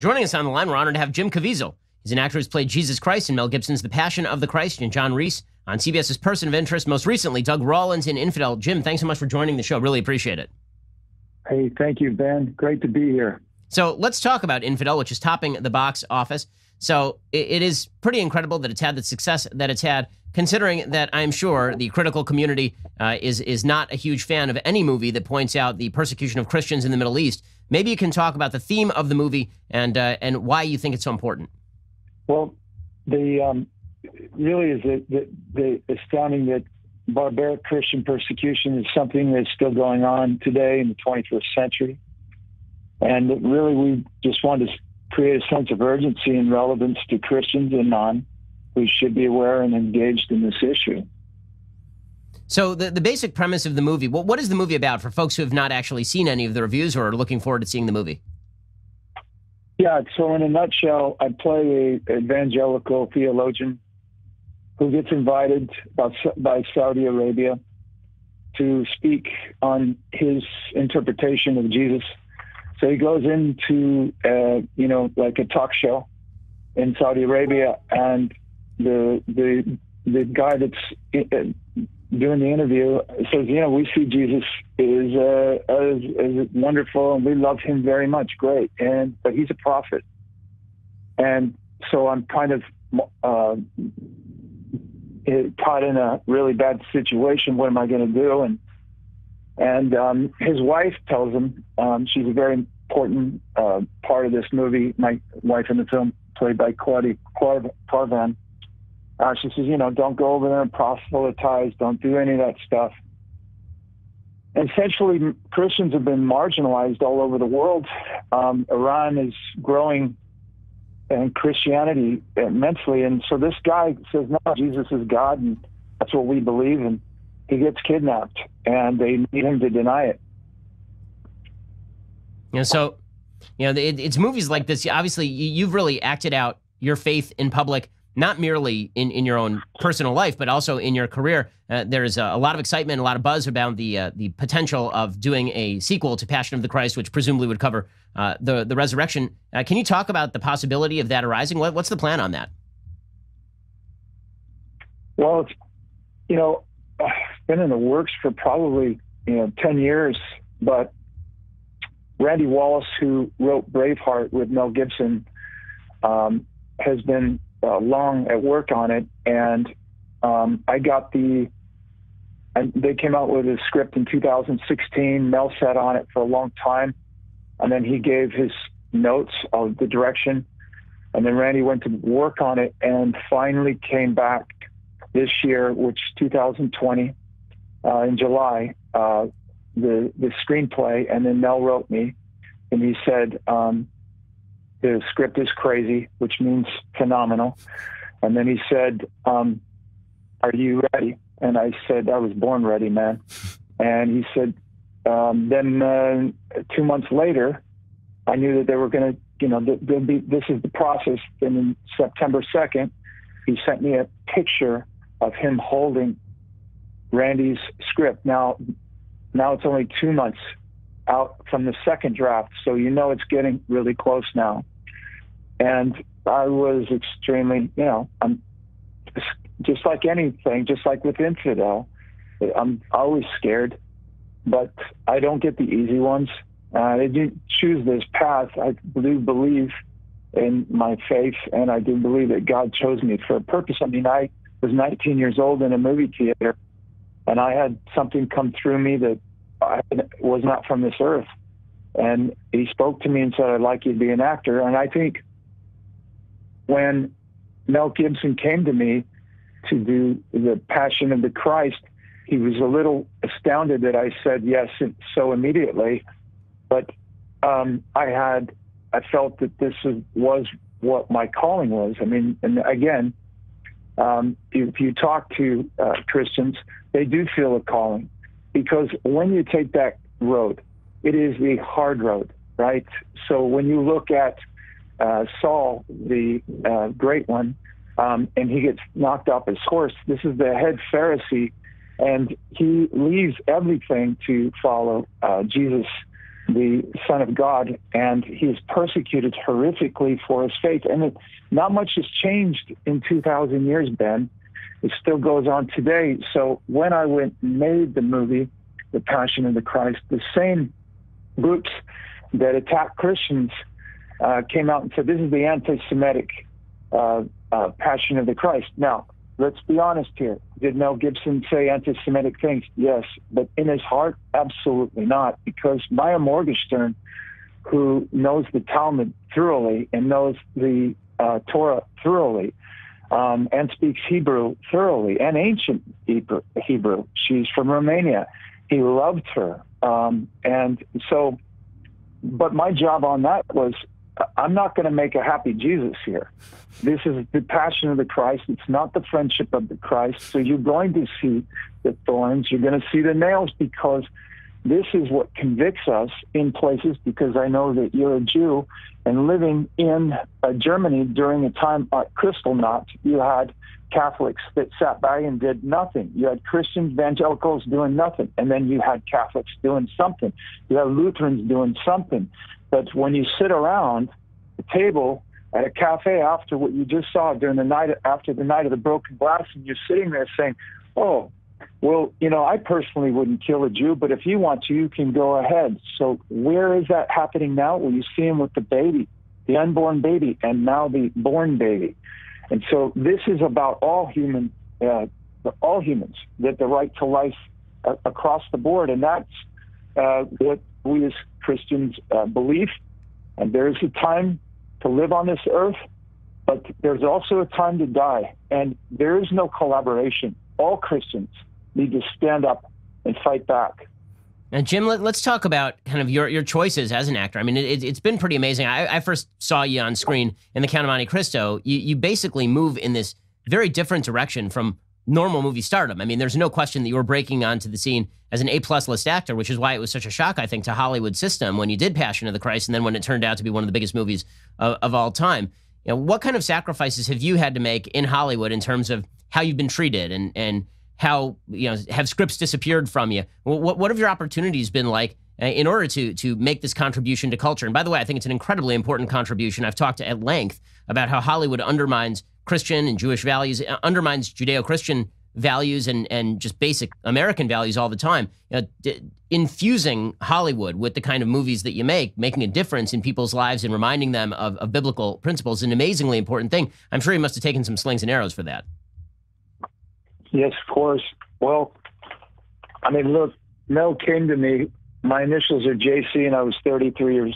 Joining us on the line, we're honored to have Jim Caviezel. He's an actor who's played Jesus Christ in Mel Gibson's The Passion of the Christ, and John Reese on CBS's Person of Interest. Most recently, Doug Rawlins in Infidel. Jim, thanks so much for joining the show. Really appreciate it. Hey, thank you, Ben. Great to be here. So let's talk about Infidel, which is topping the box office. So it is pretty incredible that it's had the success that it's had, considering that I'm sure the critical community is not a huge fan of any movie that points out the persecution of Christians in the Middle East. Maybe you can talk about the theme of the movie and why you think it's so important. Well, the really is the astounding that barbaric Christian persecution is something that's still going on today in the 21st century. And that really we just wanted to create a sense of urgency and relevance to Christians and non who should be aware and engaged in this issue. So the basic premise of the movie, what is the movie about for folks who have not actually seen any of the reviews or are looking forward to seeing the movie? Yeah, so in a nutshell, I play an evangelical theologian who gets invited by Saudi Arabia to speak on his interpretation of Jesus. So he goes into, like a talk show in Saudi Arabia, and the guy that's doing the interview says, we see Jesus is wonderful, and we love him very much. Great. But he's a prophet. And so I'm kind of caught in a really bad situation. What am I going to do? And his wife tells him, she's a very important part of this movie, my wife in the film, played by Claudia Carvan. She says, don't go over there and proselytize, don't do any of that stuff. Essentially, Christians have been marginalized all over the world. Iran is growing in Christianity immensely. And so this guy says, no, Jesus is God, and that's what we believe. And he gets kidnapped, and they need him to deny it. So, it's movies like this. Obviously, you've really acted out your faith in public, not merely in your own personal life, but also in your career. There's a lot of excitement, a lot of buzz about the potential of doing a sequel to Passion of the Christ, which presumably would cover the resurrection. Can you talk about the possibility of that arising? What's the plan on that? Well, it's been in the works for probably 10 years, but Randy Wallace, who wrote Braveheart with Mel Gibson, has been long at work on it, and they came out with a script in 2016. Mel sat on it for a long time, and then he gave his notes of the direction, and then Randy went to work on it and finally came back this year, which 2020, in July, the screenplay, and then Mel wrote me, and he said, the script is crazy, which means phenomenal. And then he said, are you ready? And I said, I was born ready, man. And he said, then 2 months later, I knew that they were going to, this is the process. And in September 2nd, he sent me a picture of him holding Randy's script. Now it's only 2 months out from the second draft, so it's getting really close now. And I was extremely, I'm just like anything, just like with Infidel, I'm always scared, but I don't get the easy ones. I didn't choose this path. I do believe in my faith, and I do believe that God chose me for a purpose. I mean, I was 19 years old in a movie theater, and I had something come through me that was not from this earth. And he spoke to me and said, I'd like you to be an actor. And I think when Mel Gibson came to me to do the Passion of the Christ, he was a little astounded that I said yes so immediately. But I felt that this was what my calling was. I mean, and again, if you talk to Christians, they do feel a calling, because when you take that road, it is the hard road, right? So when you look at Saul, the great one, and he gets knocked off his horse, this is the head Pharisee, and he leaves everything to follow Jesus. the Son of God, and he is persecuted horrifically for his faith. And not much has changed in 2,000 years, Ben. It still goes on today. So when I went and made the movie, The Passion of the Christ, the same groups that attack Christians came out and said, this is the anti-Semitic Passion of the Christ. Now, let's be honest here. Did Mel Gipson say anti-Semitic things? Yes. But in his heart, absolutely not. Because Maya Morgenstern, who knows the Talmud thoroughly and knows the Torah thoroughly, and speaks Hebrew thoroughly, and ancient Hebrew. She's from Romania. He loved her. And so, but my job on that was, I'm not going to make a happy Jesus here. This is the passion of the Christ. It's not the friendship of the Christ. So you're going to see the thorns. You're going to see the nails, because this is what convicts us in places, because I know that you're a Jew and living in Germany during a time at Kristallnacht, you had Catholics that sat by and did nothing. You had Christians, evangelicals doing nothing. And then you had Catholics doing something. You had Lutherans doing something. But when you sit around the table at a cafe after what you just saw during the night, after the night of the broken glass, and you're sitting there saying, oh, well, you know, I personally wouldn't kill a Jew, but if you want to, you can go ahead. So where is that happening now? Well, you see him with the baby, the unborn baby, and now the born baby. And so this is about all humans, that the right to life across the board. And that's what we as Christians believe. And there's a time to live on this earth, but there's also a time to die. And there is no collaboration. All Christians need to stand up and fight back. And Jim, let's talk about kind of your choices as an actor. I mean, it's been pretty amazing. I first saw you on screen in The Count of Monte Cristo. You basically move in this very different direction from normal movie stardom. I mean, there's no question that you were breaking onto the scene as an A-plus list actor, which is why it was such a shock, I think, to Hollywood system when you did Passion of the Christ, and then when it turned out to be one of the biggest movies of all time. You know, what kind of sacrifices have you had to make in Hollywood in terms of how you've been treated and how, you know, have scripts disappeared from you? What have your opportunities been like in order to make this contribution to culture? And by the way, I think it's an incredibly important contribution. I've talked at length about how Hollywood undermines Christian and Jewish values, undermines Judeo-Christian values and just basic American values all the time. You know, infusing Hollywood with the kind of movies that you make, making a difference in people's lives and reminding them of biblical principles is an amazingly important thing. I'm sure you must have taken some slings and arrows for that. Yes, of course. Well, I mean, look, Mel came to me. My initials are JC, and I was 33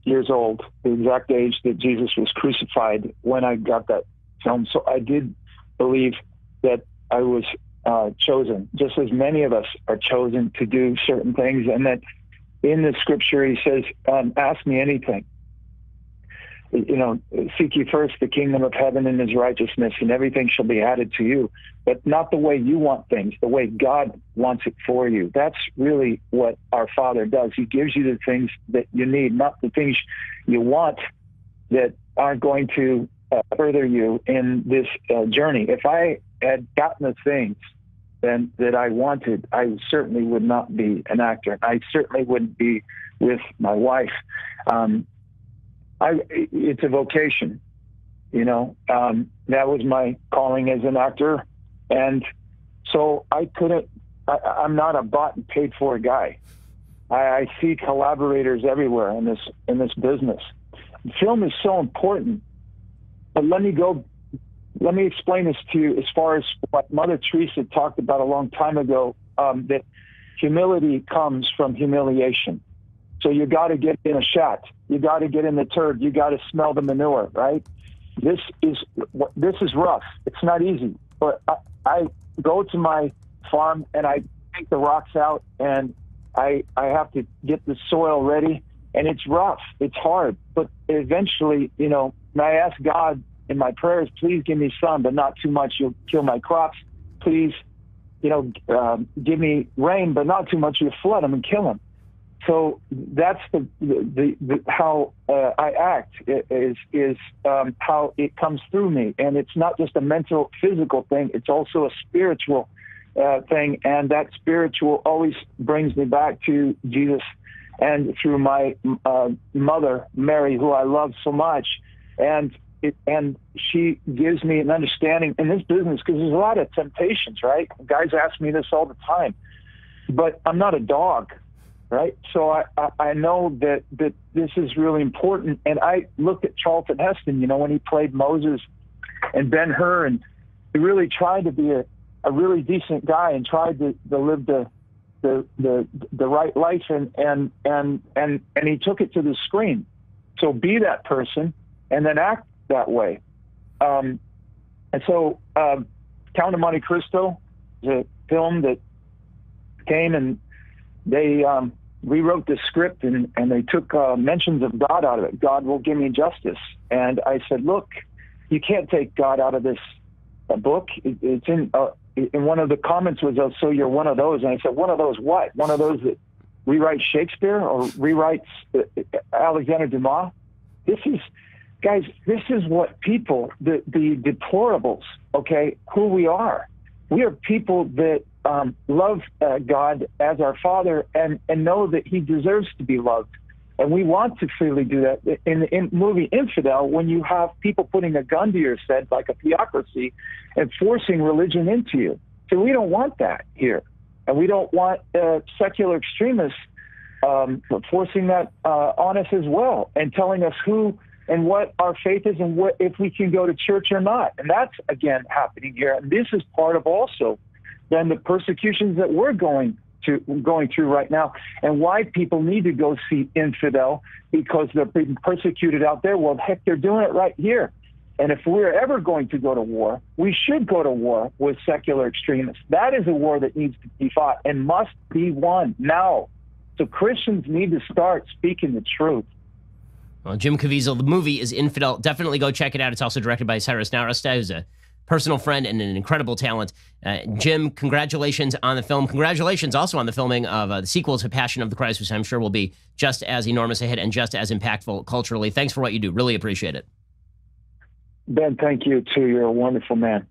years old, the exact age that Jesus was crucified when I got that film. So I did believe that I was chosen, just as many of us are chosen to do certain things. And that in the scripture, he says, ask me anything. You know, seek ye first the kingdom of heaven and his righteousness, and everything shall be added to you. But not the way you want things, the way God wants it for you. That's really what our Father does. He gives you the things that you need, not the things you want that aren't going to further you in this journey. If I had gotten the things then that I wanted, I certainly would not be an actor. I certainly wouldn't be with my wife. It's a vocation, you know. That was my calling as an actor, and so I'm not a bought and paid for guy. I see collaborators everywhere in this business. Film is so important, but let me explain this to you as far as what Mother Teresa talked about a long time ago. That humility comes from humiliation. So you got to get in a shat. You got to get in the turd. You got to smell the manure, right? This is rough. It's not easy. But I go to my farm and I take the rocks out and I have to get the soil ready. And it's rough. It's hard. But eventually, you know, I ask God in my prayers, please give me sun, but not too much. You'll kill my crops. Please, you know, give me rain, but not too much. You'll flood them and kill them. So that's the how I act is how it comes through me, and it's not just a mental, physical thing. It's also a spiritual thing, and that spiritual always brings me back to Jesus and through my mother, Mary, who I love so much. And she gives me an understanding in this business, because there's a lot of temptations, right? Guys ask me this all the time, but I'm not a dog, right? So I know that this is really important. And I looked at Charlton Heston, you know, when he played Moses and Ben-Hur, and he really tried to be a really decent guy and tried to live the right life, and he took it to the screen. So be that person and then act that way. And so Count of Monte Cristo is a film that came, and they rewrote the script, and they took mentions of God out of it. God will give me justice. And I said, look, you can't take God out of this book. It's in one of the comments was, oh, so you're one of those. And I said, one of those what? One of those that rewrites Shakespeare or rewrites Alexander Dumas? Guys, this is what people, the deplorables, okay, who we are. We are people that love God as our Father and know that he deserves to be loved. And we want to freely do that. In the movie Infidel, when you have people putting a gun to your head like a theocracy and forcing religion into you. So we don't want that here. And we don't want secular extremists forcing that on us as well, and telling us who and what our faith is and what, if we can go to church or not. And that's, again, happening here. And this is part of also then the persecutions that we're going through right now, and why people need to go see Infidel, because they're being persecuted out there. Well, heck, they're doing it right here. And if we're ever going to go to war, we should go to war with secular extremists. That is a war that needs to be fought and must be won now. So Christians need to start speaking the truth. Well, Jim Caviezel, the movie is Infidel. Definitely go check it out. It's also directed by Cyrus Nowrasteh, who's a personal friend and an incredible talent. Jim, congratulations on the film. Congratulations also on the filming of the sequel to Passion of the Christ, which I'm sure will be just as enormous a hit and just as impactful culturally. Thanks for what you do. Really appreciate it. Ben, thank you, too. You're a wonderful man.